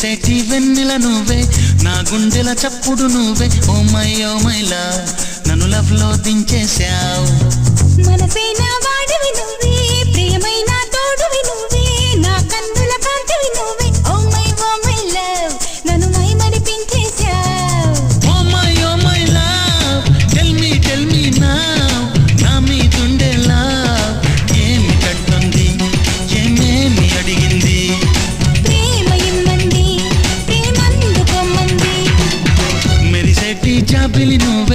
కురిసేటి వెన్నెల నువ్వే నా గుండెల చప్పుడు నువ్వే ఓ మై లవ్ నన్ను లవ్ లో దించేశావు మనసైన వాడివి నువ్వే ప్రియమైన తోడువి నువ్వే నా కన్నుల కాంతివి నువ్వే ఓ మై లవ్ నన్ను మై మరిపించేశావు oh my love tell me now నా మీదుండే లవ్ ఏమి కంటుంది ఏమేమి అడిగింది ప్రేమ ఇమ్మంది ప్రేమందుకోమంది మెరిసేటి జాబిలి నువ్వే